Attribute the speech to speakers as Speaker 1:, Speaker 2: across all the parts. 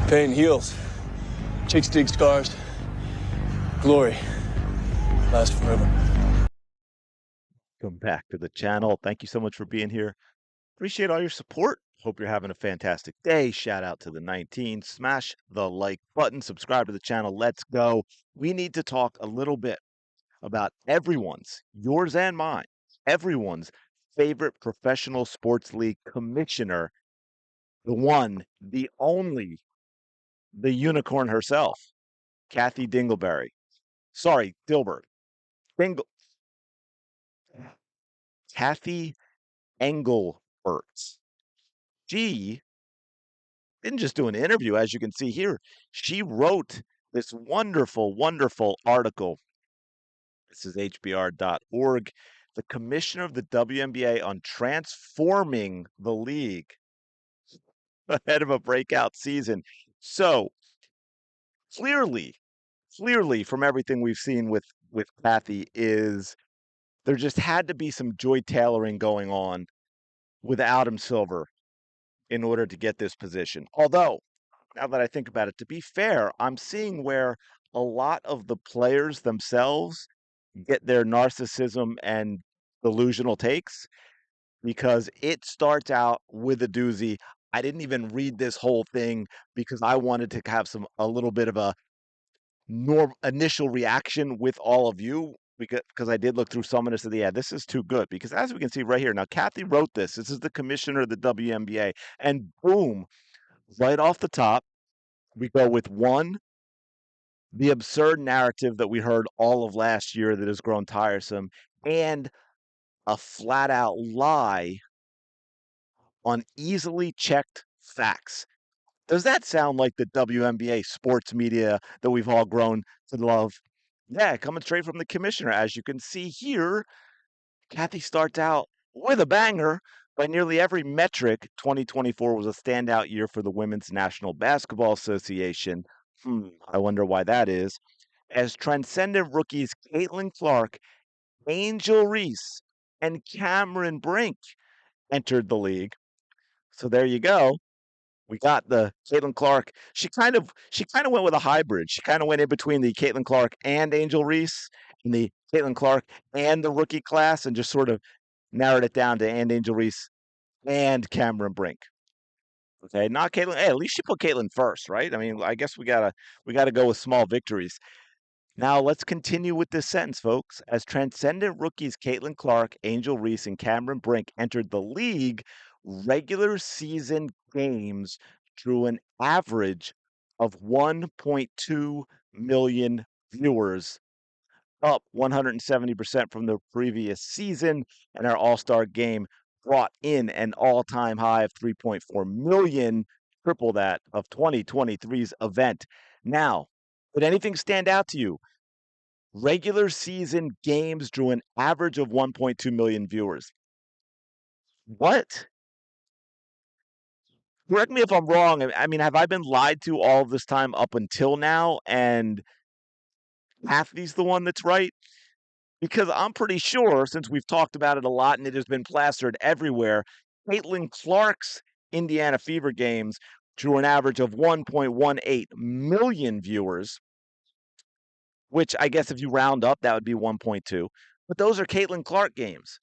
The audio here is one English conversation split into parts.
Speaker 1: Pain heals. Chicks dig scars. Glory lasts forever.
Speaker 2: Come back to the channel. Thank you so much for being here. Appreciate all your support. Hope you're having a fantastic day. Shout out to the 19. Smash the like button. Subscribe to the channel. Let's go. We need to talk a little bit about everyone's, yours and mine, everyone's favorite professional sports league commissioner, the one, the only, the unicorn herself, Cathy Dingleberry. Sorry, Dilbert. Dingle. Cathy Engelbert. She didn't just do an interview, as you can see here. She wrote this wonderful, wonderful article. This is hbr.org. The commissioner of the WNBA on transforming the league ahead of a breakout season. So clearly from everything we've seen with Cathy is there just had to be some joy tailoring going on with Adam Silver in order to get this position. Although, now that I think about it, to be fair, I'm seeing where a lot of the players themselves get their narcissism and delusional takes because it starts out with a doozy. I didn't even read this whole thing because I wanted to have a little bit of a initial reaction with all of you because I did look through some of this and said, yeah, this is too good. Because as we can see right here, now Cathy wrote this. This is the commissioner of the WNBA, and boom, right off the top, we go with one, the absurd narrative that we heard all of last year that has grown tiresome, and a flat out lie on easily checked facts. Does that sound like the WNBA sports media that we've all grown to love? Yeah, coming straight from the commissioner. As you can see here, Cathy starts out with a banger. By nearly every metric, 2024 was a standout year for the Women's National Basketball Association. I wonder why that is. As transcendent rookies Caitlin Clark, Angel Reese, and Cameron Brink entered the league. So there you go. We got the Caitlin Clark. She kind of went with a hybrid. She kind of went in between the Caitlin Clark and Angel Reese and the Caitlin Clark and the rookie class and just sort of narrowed it down to and Angel Reese and Cameron Brink. Okay, not Caitlin. Hey, at least she put Caitlin first, right? I mean, I guess we gotta go with small victories. Now let's continue with this sentence, folks. As transcendent rookies Caitlin Clark, Angel Reese, and Cameron Brink entered the league, regular season games drew an average of 1.2 million viewers, up 170% from the previous season, and our All-Star game brought in an all-time high of 3.4 million, triple that of 2023's event. Now, did anything stand out to you? Regular season games drew an average of 1.2 million viewers. What? Correct me if I'm wrong. I mean, have I been lied to all this time up until now? And Cathy's the one that's right? Because I'm pretty sure, since we've talked about it a lot and it has been plastered everywhere, Caitlin Clark's Indiana Fever games drew an average of 1.18 million viewers, which I guess if you round up, that would be 1.2. But those are Caitlin Clark games.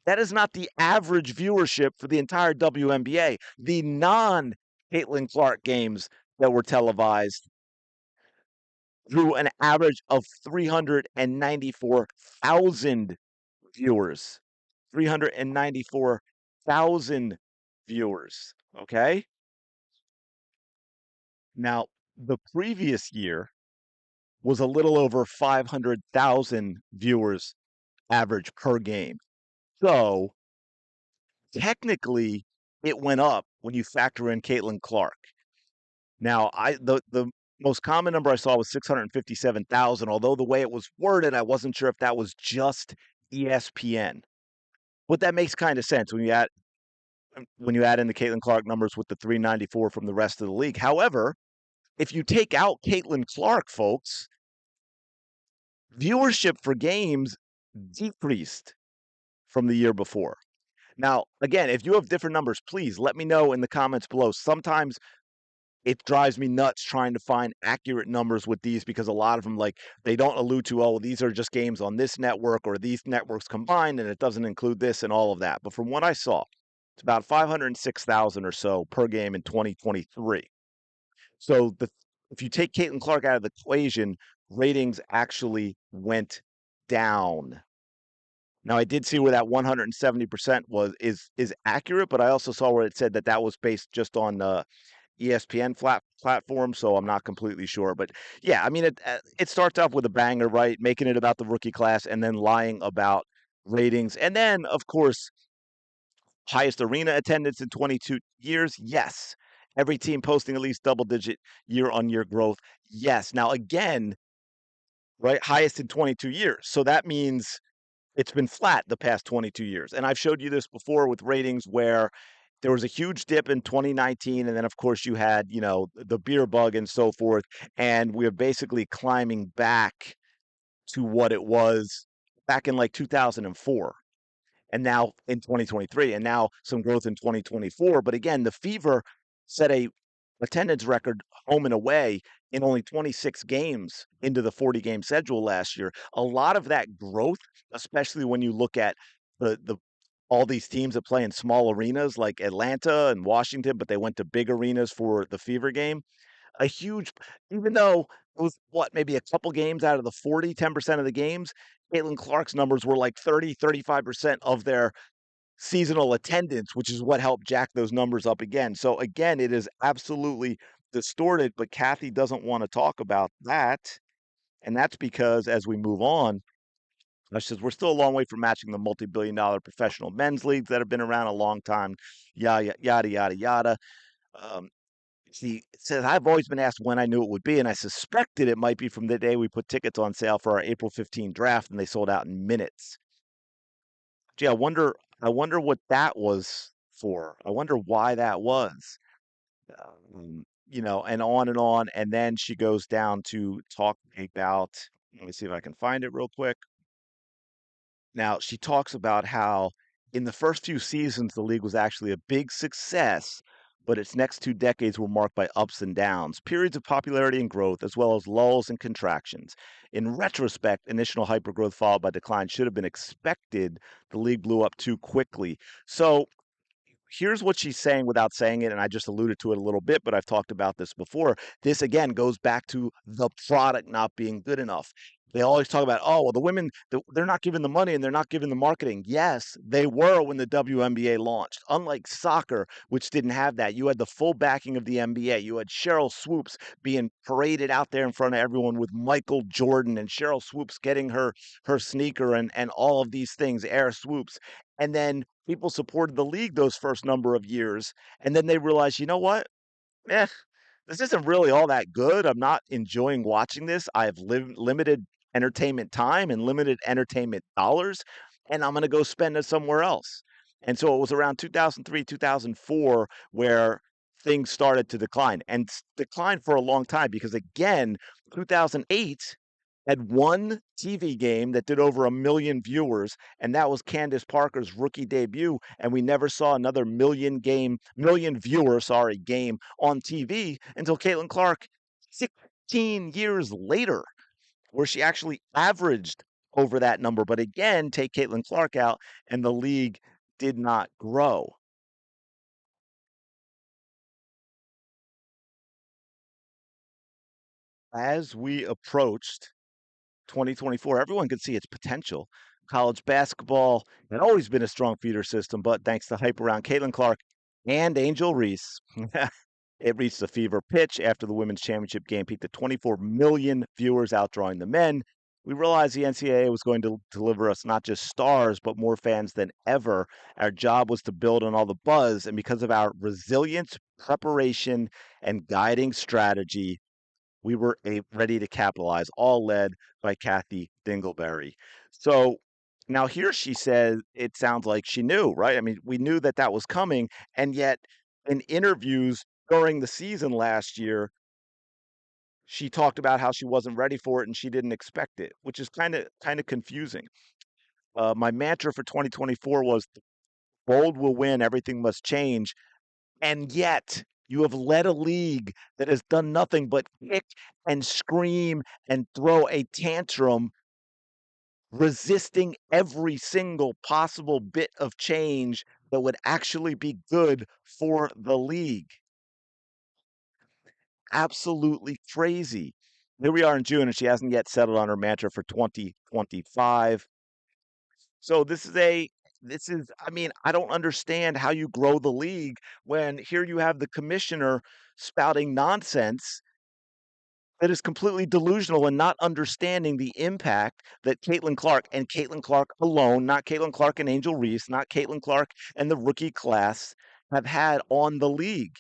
Speaker 2: That is not the average viewership for the entire WNBA. The non-Caitlin Clark games that were televised drew an average of 394,000 viewers. 394,000 viewers. Okay. Now, the previous year was a little over 500,000 viewers average per game. So technically, it went up when you factor in Caitlin Clark. Now, the most common number I saw was 657,000, although the way it was worded, I wasn't sure if that was just ESPN. But that makes kind of sense when you add in the Caitlin Clark numbers with the 394 from the rest of the league. However, if you take out Caitlin Clark, folks, viewership for games decreased from the year before. Now, again, if you have different numbers, please let me know in the comments below. Sometimes it drives me nuts trying to find accurate numbers with these because a lot of them, like, they don't allude to, oh, these are just games on this network or these networks combined, and it doesn't include this and all of that. But from what I saw, it's about 506,000 or so per game in 2023. So if you take Caitlin Clark out of the equation, ratings actually went down. Now, I did see where that 170% is accurate, but I also saw where it said that that was based just on ESPN platform, so I'm not completely sure. But yeah, I mean, it starts off with a banger, right? Making it about the rookie class and then lying about ratings. And then, of course, highest arena attendance in 22 years. Yes. Every team posting at least double-digit year-on-year growth. Yes. Now, again, right, highest in 22 years. So that means it's been flat the past 22 years. And I've showed you this before with ratings where there was a huge dip in 2019, and then of course you had, the beer bug and so forth, and we're basically climbing back to what it was back in like 2004, and now in 2023, and now some growth in 2024. But again, the Fever set a attendance record home and away in only 26 games into the 40 game schedule last year. A lot of that growth, especially when you look at the all these teams that play in small arenas like Atlanta and Washington, but they went to big arenas for the Fever game. A huge, even though it was what, maybe a couple games out of the 40, 10% of the games, Caitlin Clark's numbers were like 30, 35% of their seasonal attendance, which is what helped jack those numbers up again. So again, it is absolutely distorted, but Cathy doesn't want to talk about that. And that's because as we move on, she says we're still a long way from matching the multi-billion-dollar professional men's leagues that have been around a long time, yada, yada, yada, yada. Um, she says, I've always been asked when I knew it would be, and I suspected it might be from the day we put tickets on sale for our April 15 draft, and they sold out in minutes. Gee, I wonder what that was for. I wonder why that was. And on, and then she goes down to talk about, let me see if I can find it real quick. Now, she talks about how in the first few seasons, the league was actually a big success, but its next 2 decades were marked by ups and downs, periods of popularity and growth, as well as lulls and contractions. In retrospect, initial hypergrowth followed by decline should have been expected. The league blew up too quickly. So here's what she's saying without saying it, and I just alluded to it a little bit, but I've talked about this before. This again goes back to the product not being good enough. They always talk about, oh, well, the women, they're not giving the money and they're not giving the marketing. Yes, they were when the WNBA launched. Unlike soccer, which didn't have that, you had the full backing of the NBA. You had Cheryl Swoops being paraded out there in front of everyone with Michael Jordan and Cheryl Swoops getting her sneaker and all of these things, Air Swoops. And then people supported the league those first number of years. And then they realized, you know what? Eh, this isn't really all that good. I'm not enjoying watching this. I have limited entertainment time and limited entertainment dollars, and I'm going to go spend it somewhere else. And so it was around 2003, 2004 where things started to decline and decline for a long time because, again, 2008 had one TV game that did over 1 million viewers, and that was Candace Parker's rookie debut. And we never saw another million viewer, sorry, game on TV until Caitlin Clark 16 years later, where she actually averaged over that number. But again, take Caitlin Clark out, and the league did not grow. As we approached 2024, everyone could see its potential. College basketball had always been a strong feeder system, but thanks to hype around Caitlin Clark and Angel Reese, it reached a fever pitch after the women's championship game peaked at 24 million viewers, outdrawing the men. We realized the NCAA was going to deliver us not just stars, but more fans than ever. Our job was to build on all the buzz, and because of our resilience, preparation, and guiding strategy, we were ready to capitalize, all led by Cathy Dingleberry. So now here she says it sounds like she knew, right? I mean, we knew that that was coming, and yet in interviews during the season last year, she talked about how she wasn't ready for it and she didn't expect it, which is kind of confusing. My mantra for 2024 was bold will win, everything must change, and yet You have led a league that has done nothing but kick and scream and throw a tantrum, resisting every single possible bit of change that would actually be good for the league. Absolutely crazy. Here we are in June, and she hasn't yet settled on her mantra for 2025. So I mean, I don't understand how you grow the league when here you have the commissioner spouting nonsense that is completely delusional and not understanding the impact that Caitlin Clark and Caitlin Clark alone, not Caitlin Clark and Angel Reese, not Caitlin Clark and the rookie class, have had on the league.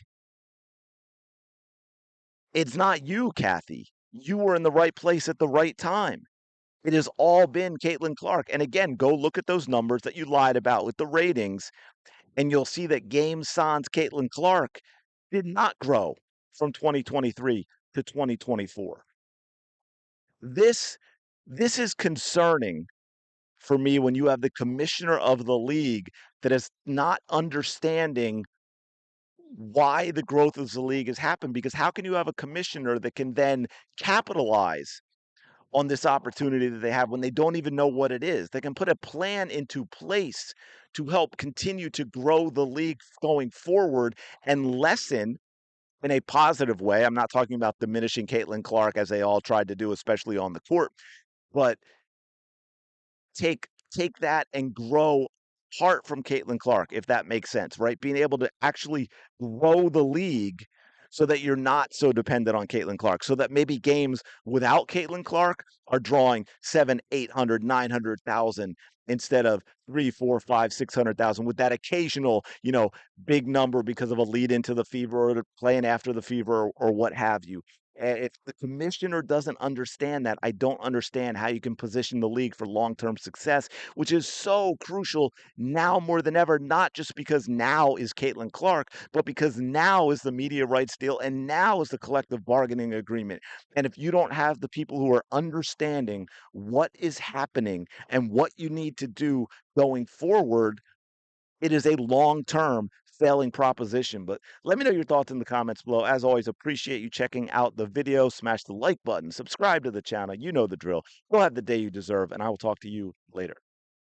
Speaker 2: It's not you, Cathy. You were in the right place at the right time. It has all been Caitlin Clark. And again, go look at those numbers that you lied about with the ratings, and you'll see that Game Sans Caitlin Clark did not grow from 2023 to 2024. This this is concerning for me when you have the commissioner of the league that is not understanding why the growth of the league has happened, because how can you have a commissioner that can then capitalize on this opportunity that they have when they don't even know what it is? They can put a plan into place to help continue to grow the league going forward and lessen in a positive way. I'm not talking about diminishing Caitlin Clark as they all tried to do, especially on the court, but take take that and grow apart from Caitlin Clark, if that makes sense, right? Being able to actually grow the league so that you're not so dependent on Caitlin Clark, so that maybe games without Caitlin Clark are drawing 7, 800, 900,000 instead of 3, 4, 5, 600,000 with that occasional, big number because of a lead into the fever or playing after the fever or what have you. If the commissioner doesn't understand that, I don't understand how you can position the league for long-term success, which is so crucial now more than ever, not just because now is Caitlin Clark, but because now is the media rights deal and now is the collective bargaining agreement. And if you don't have the people who are understanding what is happening and what you need to do going forward, it is a long-term failing proposition. But let me know your thoughts in the comments below. As always, appreciate you checking out the video. Smash the like button, subscribe to the channel. You know the drill. Go have the day you deserve, and I will talk to you later.